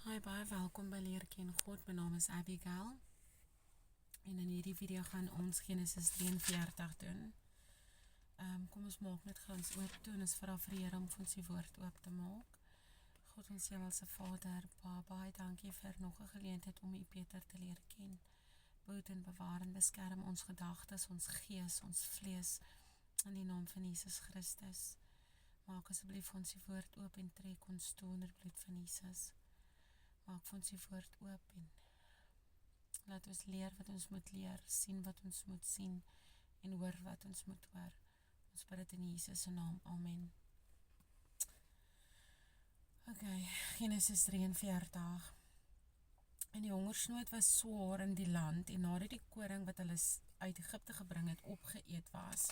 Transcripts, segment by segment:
Hi, baie welkom by Leer Ken God. My naam is Abigail. En in hierdie video gaan ons Genesis 43 doen. Kom ons maak net gou ons oop toe en ons vra vir die Here om ons die woord oop te maak. God, ons Hemelse Vader, baie dankie vir nog 'n geleentheid om U beter te leer ken. Behoed en bewaar en beskerm ons gedagtes, ons gees, ons vlees in die naam van Jesus Christus. Maak asseblief ons die woord oop en trek ons toe onder bloed van Jesus. Maak vir ons die woord oop en laat ons leer wat ons moet leer, sien wat ons moet sien en hoor wat ons moet hoor. Ons bid dit in Jesus se naam. Amen. Ok, Genesis 43. En die hongersnood was swaar in die land en nadat die koring wat hulle uit Egipte gebring het opgeëet was,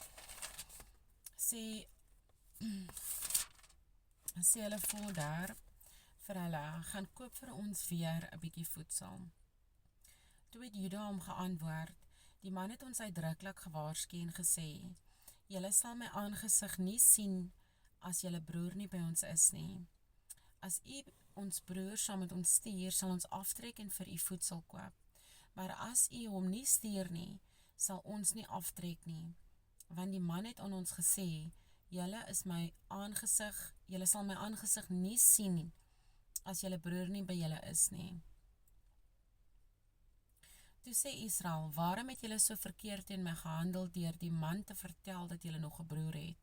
sê hulle vader vir hulle, gaan koop vir ons weer 'n bietjie voedsel. Toe het Juda hom geantwoord, die man het ons uitdruklik gewaarsku en gesê, julle sal my aangesig nie sien as julle broer nie by ons is nie. As u ons broer saam met ons stuur, sal ons aftrek en vir u voedsel koop. Maar as u hom nie stuur nie, sal ons nie aftrek nie. Want die man het aan ons gesê, julle sal my aangesig nie sien nie, as julle broer nie by julle is nie. Toe sê Israel, waarom het julle so verkeerd teen my gehandel deur die man te vertel dat julle nog 'n broer het?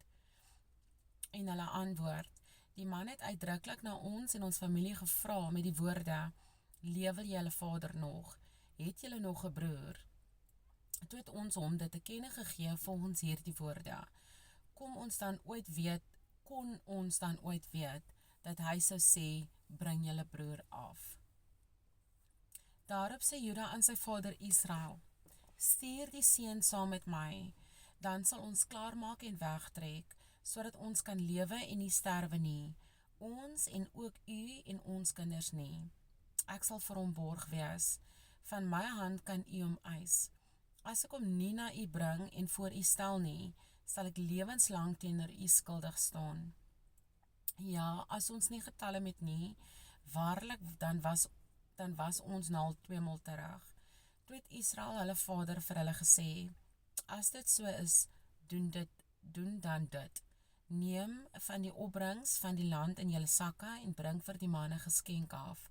En hulle antwoord, die man het uitdruklik na ons en ons familie gevra met die woorde, lewe julle vader nog? Het julle nog 'n broer? Toe het ons hom dit te kenne gegee volgens hierdie woorde. Kon ons dan ooit weet dat hy sou sê, bring julle broer af. Daarop sê Juda aan sy vader Israel, stuur die seun saam met my, dan sal ons klaarmaak en wegtrek, sodat ons kan lewe en nie sterwe nie, ons en ook u en ons kinders nie. Ek sal vir hom borg wees, van my hand kan u hom eis. As ek hom nie na u bring en voor u stel nie, sal ek lewenslang teenoor u skuldig staan. Ja, as ons nie getalle met nie, waarlik dan was ons nou al 2 maal terug. Toe het Israel hulle vader vir hulle gesê, as dit so is, doen dan dit. Neem van die opbrengs van die land in julle sakke en bring vir die manne geskenk af.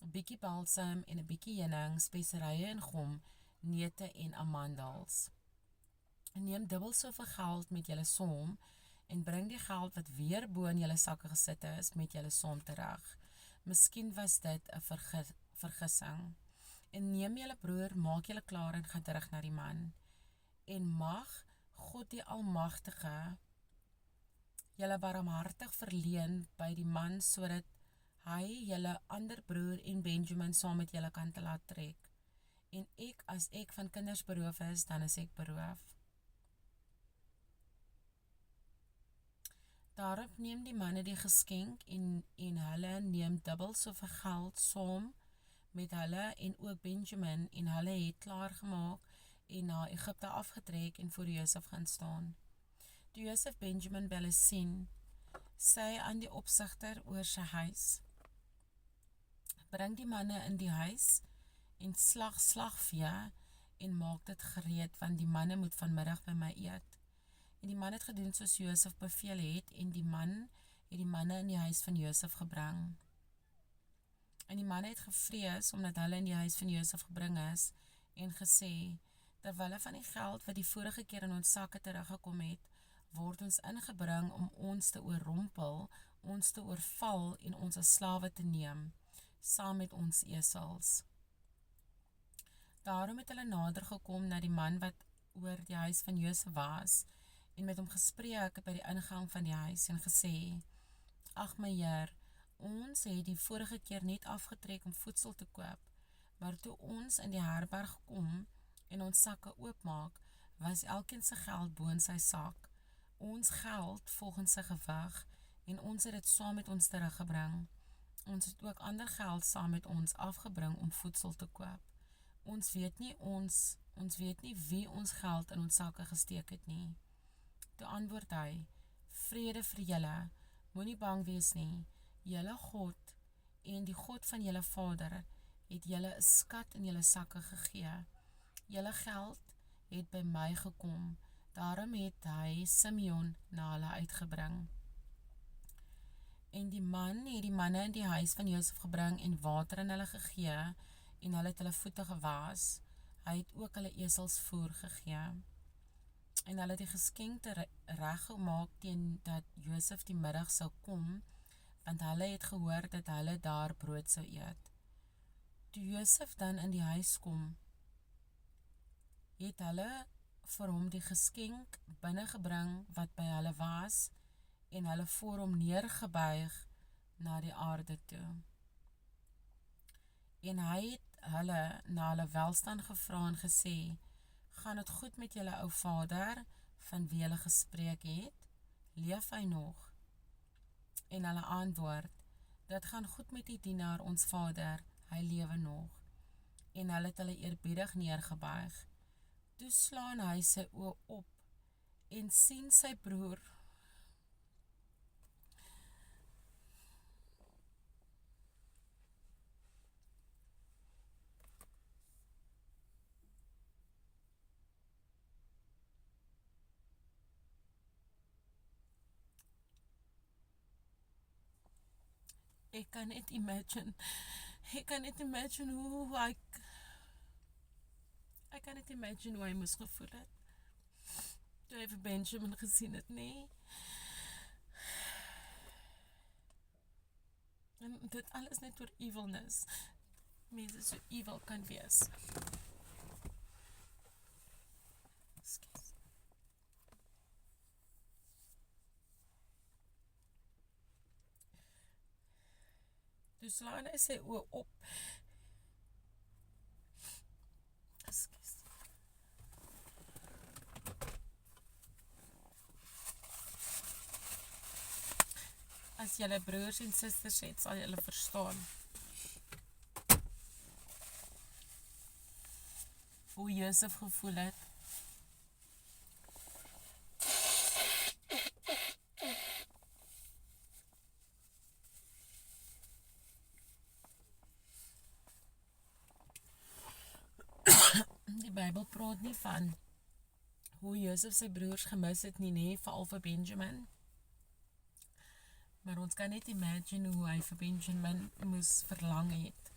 'n bietjie balsam en 'n bietjie heuning, speserye en gom, neute en amandels. Neem dubbel soveel geld met julle som en bring die geld wat weer bo in julle sakke gesit is met julle som terug. Miskien was dit 'n vergissing. En neem julle broer, maak julle klaar en gaan terug na die man. En mag God die Almagtige julle barmhartig verleen by die man, sodat hy julle ander broer en Benjamin saam met julle kan te laat trek. En as ek van kinders beroof is, dan is ek beroof. Daarop neem die manne die geskenk en hulle neem dubbel soveel geld saam met hulle en ook Benjamin en hulle het klaargemaak en na Egipte afgetrek en voor Josef gaan staan. Toe Josef Benjamin by hulle sien, sê hy aan die opsigter oor sy huis, bring die manne in die huis en slagvee en maak dit gereed, want die manne moet vanmiddag by my eet. En die man het gedoen soos Josef beveel het en die man het die manne in die huis van Josef gebring. En die manne het gevrees omdat hulle in die huis van Josef gebring is en gesê, terwille van die geld wat die vorige keer in ons sakke teruggekom het, word ons ingebring om ons te oorrompel, ons te oorval en ons as slawe te neem, saam met ons esels. Daarom het hulle nader gekom na die man wat oor die huis van Josef was, en met hom gespreek by die ingang van die huis en gesê, ag my Heer, ons het die vorige keer net afgetrek om voedsel te koop, maar toe ons in die herberg kom en ons sakke oopmaak, was elkeen sy geld bo in sy sak, ons geld volgens sy gewig, en ons het dit saam met ons teruggebring. Ons het ook ander geld saam met ons afgebring om voedsel te koop. Ons weet nie wie ons geld in ons sakke gesteek het nie. Toe antwoord hy, vrede vir julle, moenie bang wees nie, julle God en die God van julle vader het julle 'n skat in julle sakke gegee. Julle geld het by my gekom, daarom het hy Simeon na hulle uitgebring. En die man het die manne in die huis van Josef gebring en water in hulle gegee, en hulle het hulle voete gewas. Hy het ook hulle eselsvoer gegee. En hulle het die geskenkte reg gemaak teen dat Josef die middag sou kom, want hulle het gehoor dat hulle daar brood sou eet. Toe Josef dan in die huis kom, het hulle vir hom die geskenk binnengebring wat by hulle was, en hulle voor hom neergebuig na die aarde toe. En hy het hulle na hulle welstand gevra en gesê, gaan het goed met julle ou vader, van wie hulle gespreek het? Leef hy nog? En hulle antwoord, dit gaan goed met die dienaar ons vader, hy lewe nog. En hulle het hulle eerbiedig neergebuig. Toe slaan hy sy oë op, en sien sy broer, ek kan net imagine hoe ek kan net imagine hoe hy moes gevoel het, toe hy vir Benjamin gesien het, nee. En dit alles net oor evilness, mense so evil kan wees. Excuse. Toe slaan hy sy oë op. Excuse. As julle broers en susters het, sal julle verstaan hoe Josef gevoel het. Die Bybel praat nie van hoe Josef sy broers gemis het nie, nee, veral vir Benjamin. Maar ons kan net imagine hoe hy vir Benjamin moes verlang het.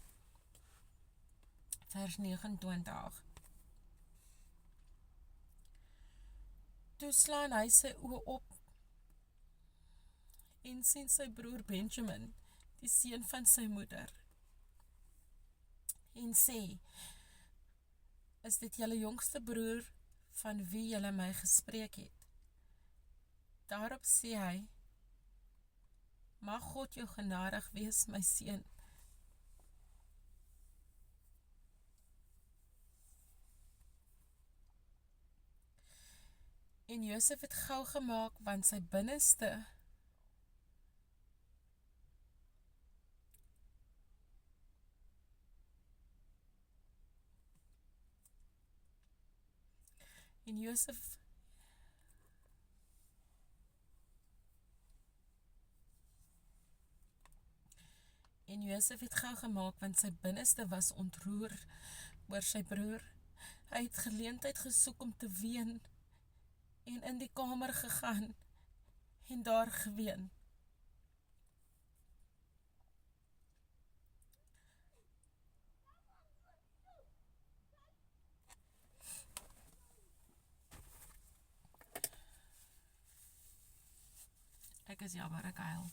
Vers 29. Toe slaan hy sy oë op en sien sy broer Benjamin, die seun van sy moeder, en sê, is dit julle jongste broer van wie julle my gespreek het? Daarop sê hy, mag God jou genadig wees, my seun. En Josef het gou gemaak, want sy binneste en Josef het gou gemaak, want sy binneste was ontroer oor sy broer. Hy het geleentheid gesoek om te ween, en in die kamer gegaan, en daar geween. Ek is jammer, ek huil.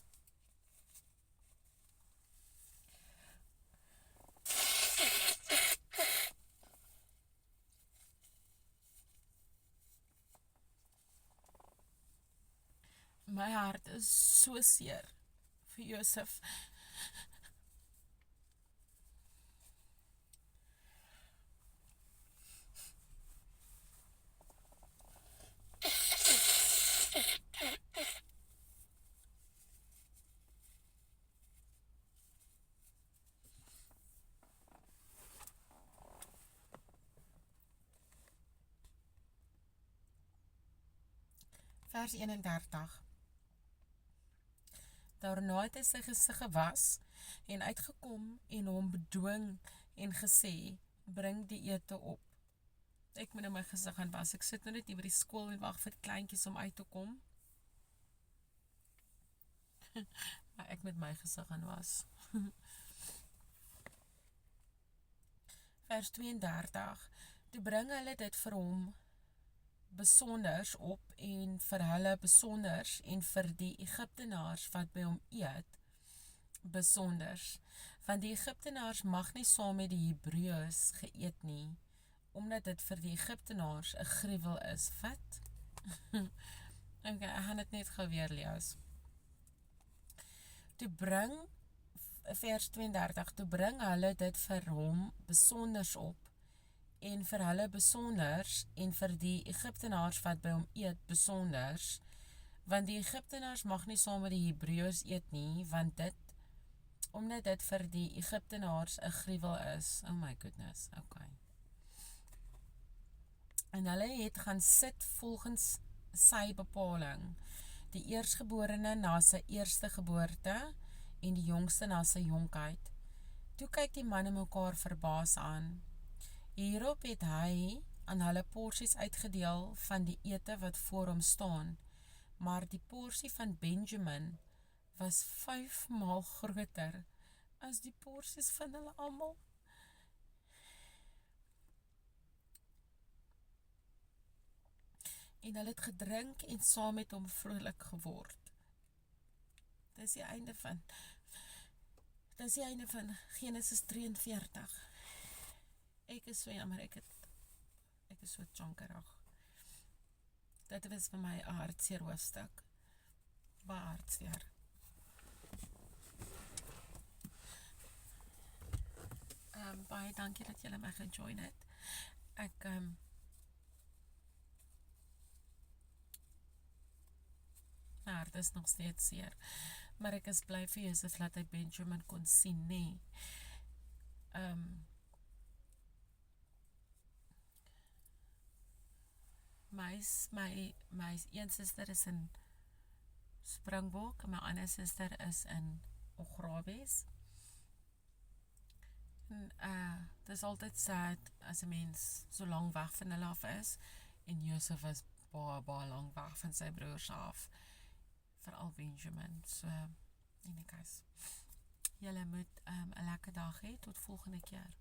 My hart is so seer vir Josef. Vers 31. Daarna het hy sy gesig gewas en uitgekom en hom bedwing en gesê, bring die ete op. Ek moet nou my gesig gaan was, ek sit nou net hier by die skool en wag vir die kleintjies om uit te kom. Maar ek met my gesig gaan was. Vers 32, toe bring hulle dit vir hom besonders op en vir hulle besonders en vir die Egiptenaars wat by hom eet, besonders, want die Egiptenaars mag nie saam met die Hebreërs geëet nie, omdat dit vir die Egiptenaars 'n gruwel is. Wat? Ok, ek gaan dit net gou weer lees. Toe bring, vers 32, toe bring hulle dit vir hom besonders op, en vir hulle besonders, en vir die Egiptenaars wat by hom eet besonders, want die Egiptenaars mag nie saam met die Hebreërs eet nie, omdat dit vir die Egiptenaars 'n gruwel is. Oh my goodness, okay. En hulle het gaan sit volgens sy bepaling, die eerstgeborene na sy eerste geboorte, en die jongste na sy jonkheid. Toe kyk die manne mekaar verbaas aan. Hierop het hy aan hulle porsies uitgedeel van die ete wat voor hom staan, maar die porsie van Benjamin was 5 maal groter as die porsies van hulle almal. En hulle het gedrink en saam met hom vrolik geword. Dis die einde van Genesis 43. Ek is so jammer, ek is so tjonkerig. Dit was vir my 'n hartseer hoofstuk. Baie hartseer. Baie dankie dat julle my gejoin het. My hart is nog steeds seer, maar ek is bly vir Josef dat hy Benjamin kon sien, nee. My een suster is in Springbok, en my ander suster is in Ograbies. En dis altyd sad as 'n mens so lang weg van hulle af is, en Josef is baie lang weg van sy broers af, veral Benjamin. So, en ek julle moet 'n lekker dag hê, tot volgende keer.